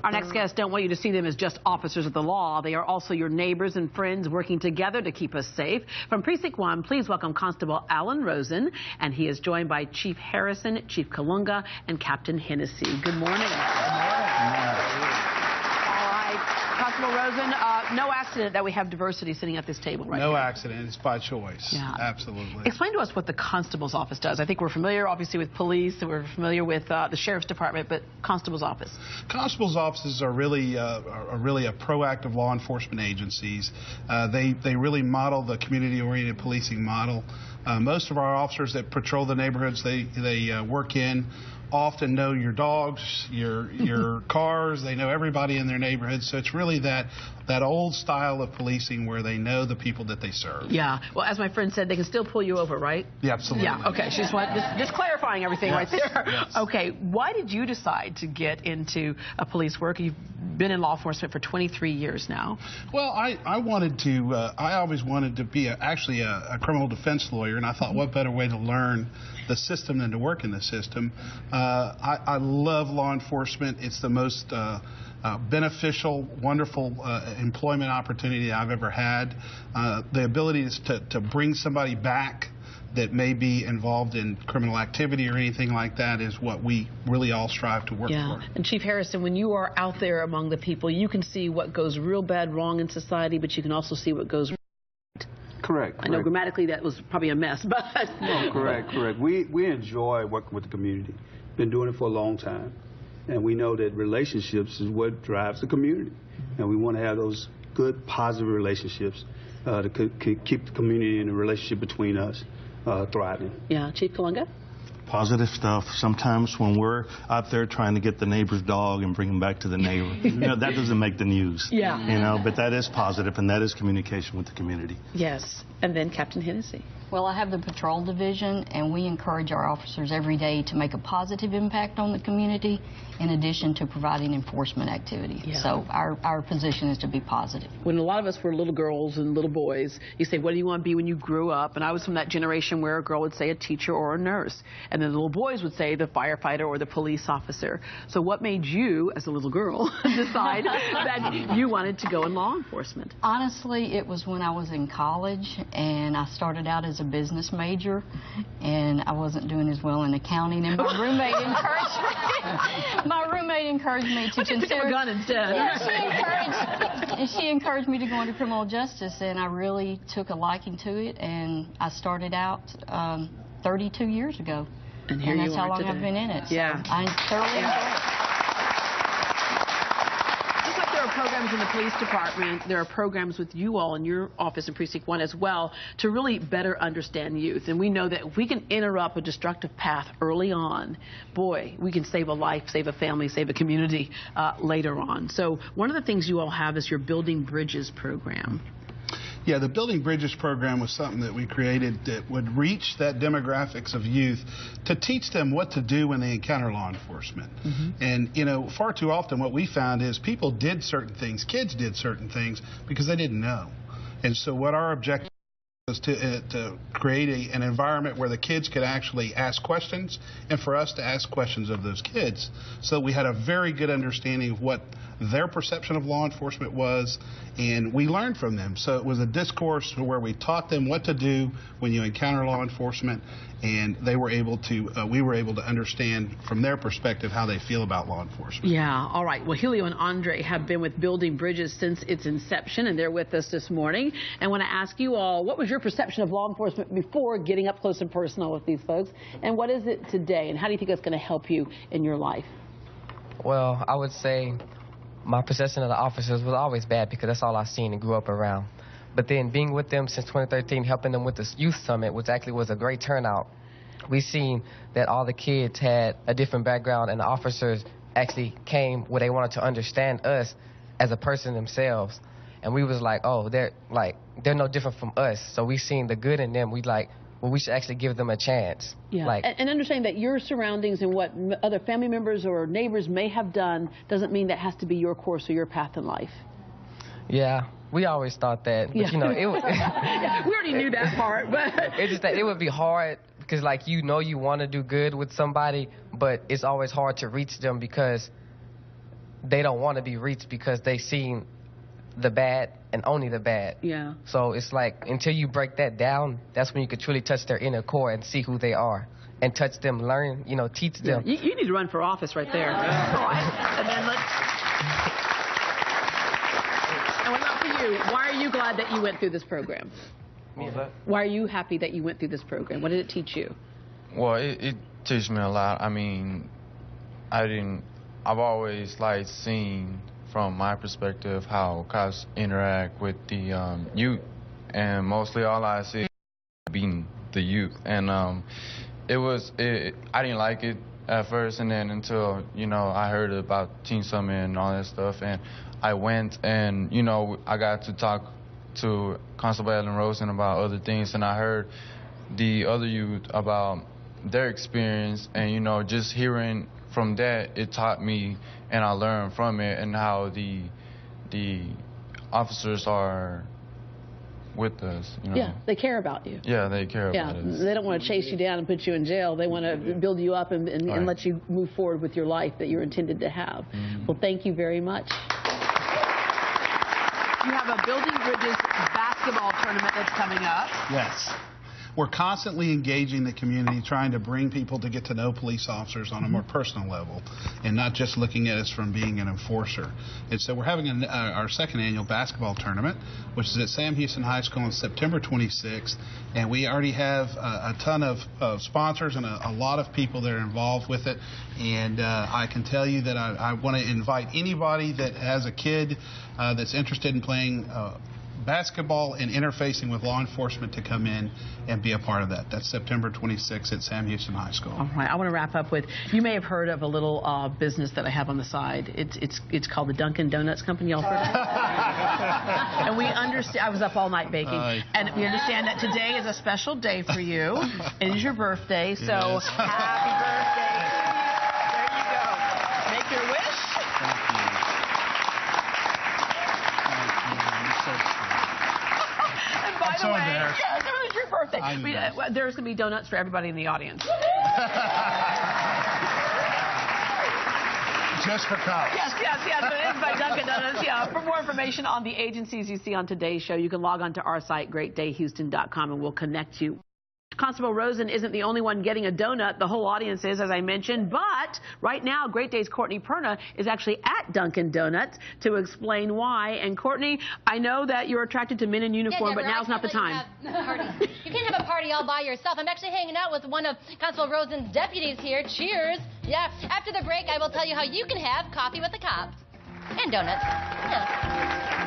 Our next guests don't want you to see them as just officers of the law. They are also your neighbors and friends working together to keep us safe. From Precinct 1, please welcome Constable Alan Rosen, and he is joined by Chief Harrison, Chief Kalunga, and Captain Hennessy. Good morning. Good morning. Constable Rosen, no accident that we have diversity sitting at this table right now. No accident. It's by choice. Yeah. Absolutely. Explain to us what the Constable's Office does. I think we're familiar, obviously, with police, and we're familiar with the Sheriff's Department, but Constable's Office. Constable's offices are really a proactive law enforcement agencies. They really model the community-oriented policing model. Most of our officers that patrol the neighborhoods they work in often know your dogs, your cars. They know everybody in their neighborhood. So it's really that old style of policing where they know the people that they serve. Yeah. Well, as my friend said, they can still pull you over, right? Yeah, absolutely. Yeah. Okay. She's just clarifying everything right there. Yes. Okay. Why did you decide to get into police work? You've been in law enforcement for 23 years now. Well, I wanted to. I always wanted to be actually a criminal defense lawyer, and I thought, what better way to learn the system than to work in the system. I love law enforcement. It's the most beneficial, wonderful employment opportunity I've ever had. The ability to bring somebody back that may be involved in criminal activity or anything like that is what we really all strive to work for. And Chief Harrison, when you are out there among the people, you can see what goes real bad wrong in society, but you can also see what goes right. Correct. I know grammatically that was probably a mess, but... No, correct. We enjoy working with the community. Been doing it for a long time. And we know that relationships is what drives the community. And we want to have those good, positive relationships to keep the community and the relationship between us thriving. Yeah. Chief Kalunga? Positive stuff. Sometimes when we're out there trying to get the neighbor's dog and bring him back to the neighbor, that doesn't make the news. Yeah. But that is positive, and that is communication with the community. Yes. And then Captain Hennessy. Well, I have the patrol division, and we encourage our officers every day to make a positive impact on the community in addition to providing enforcement activity. Yeah. So our position is to be positive. When a lot of us were little girls and little boys, you say, what do you want to be when you grew up? And I was from that generation where a girl would say a teacher or a nurse, and then the little boys would say the firefighter or the police officer. So what made you, as a little girl, decide that you wanted to go in law enforcement? Honestly, it was when I was in college, and I started out as a business major, and I wasn't doing as well in accounting, and my roommate encouraged me to consider... Pick up a gun instead. Yeah, she encouraged me to go into criminal justice, and I really took a liking to it, and I started out 32 years ago. And that's how long I've been in it. Yeah. So I thoroughly enjoy it. Programs in the police department, there are programs with you all in your office in Precinct 1 as well to really better understand youth. And we know that if we can interrupt a destructive path early on, boy, we can save a life, save a family, save a community later on. So one of the things you all have is your Building Bridges program. Yeah, the Building Bridges program was something that we created that would reach that demographics of youth to teach them what to do when they encounter law enforcement. And, far too often what we found is people did certain things, kids did certain things because they didn't know. And so what our objective was to create an environment where the kids could actually ask questions and for us to ask questions of those kids. So we had a very good understanding of what their perception of law enforcement was, and we learned from them. So it was a discourse where we taught them what to do when you encounter law enforcement, and they were able to, we were able to understand from their perspective how they feel about law enforcement. Yeah, all right. Well, Julio and Andre have been with Building Bridges since its inception, and they're with us this morning. And I want to ask you all, what was your perception of law enforcement before getting up close and personal with these folks, and what is it today, and how do you think it's going to help you in your life? Well, I would say my perception of the officers was always bad because that's all I seen and grew up around. But then being with them since 2013, helping them with this youth summit, which actually was a great turnout, we seen that all the kids had a different background, and the officers actually came where they wanted to understand us as a person themselves. And we was like, oh, they're no different from us. So we seen the good in them. We like, well, we should actually give them a chance. Yeah, and understanding that your surroundings and what other family members or neighbors may have done doesn't mean that has to be your course or your path in life. Yeah, we always thought that, but it was... we already knew that part, but... It's just that it would be hard because, you want to do good with somebody, but it's always hard to reach them because they don't want to be reached because they seen the bad and only the bad. Yeah. So it's like until you break that down, that's when you can truly touch their inner core and see who they are. And touch them, learn, teach them. Yeah. You need to run for office right there. And then And what about for you? Why are you glad that you went through this program? What was that? Why are you happy that you went through this program? What did it teach you? Well, it teach me a lot. I mean, I've always seen from my perspective how cops interact with the youth, and mostly all I see is beating the youth. And I didn't like it at first, and then until I heard about Teen Summit and all that stuff, and I went and I got to talk to Constable Alan Rosen about other things, and I heard the other youth about their experience, and just hearing from that, it taught me, and I learned from it, and how the officers are with us. Yeah, they care about you. Yeah, they care about us. They don't want to chase you down and put you in jail. They want to build you up and let you move forward with your life that you're intended to have. Well, thank you very much. You have a Building Bridges basketball tournament that's coming up. Yes. We're constantly engaging the community, trying to bring people to get to know police officers on a more personal level and not just looking at us from being an enforcer. And so we're having our second annual basketball tournament, which is at Sam Houston High School on September 26th. And we already have a ton of sponsors and a lot of people that are involved with it. And I can tell you that I want to invite anybody that has a kid that's interested in playing basketball and interfacing with law enforcement to come in and be a part of that. That's September 26th at Sam Houston High School. All right, I want to wrap up with, you may have heard of a little business that I have on the side. It's called the Dunkin' Donuts Company. Y'all heard of it? And we understand, I was up all night baking, and we understand that today is a special day for you. It is your birthday, so happy birthday. There you go. Make your wish. Thank you. By the way, it was your birthday. There's going to be donuts for everybody in the audience. Just for cops. Yes. But it is by Dunkin' Donuts. Yeah. For more information on the agencies you see on today's show, you can log on to our site, greatdayhouston.com, and we'll connect you. Constable Rosen isn't the only one getting a donut. The whole audience is, as I mentioned. But right now, Great Day's Courtney Perna is actually at Dunkin' Donuts to explain why. And Courtney, I know that you're attracted to men in uniform, but now's not the time. You can't have a party all by yourself. I'm actually hanging out with one of Constable Rosen's deputies here. Cheers. Yeah. After the break, I will tell you how you can have coffee with the cops. And donuts. Yeah.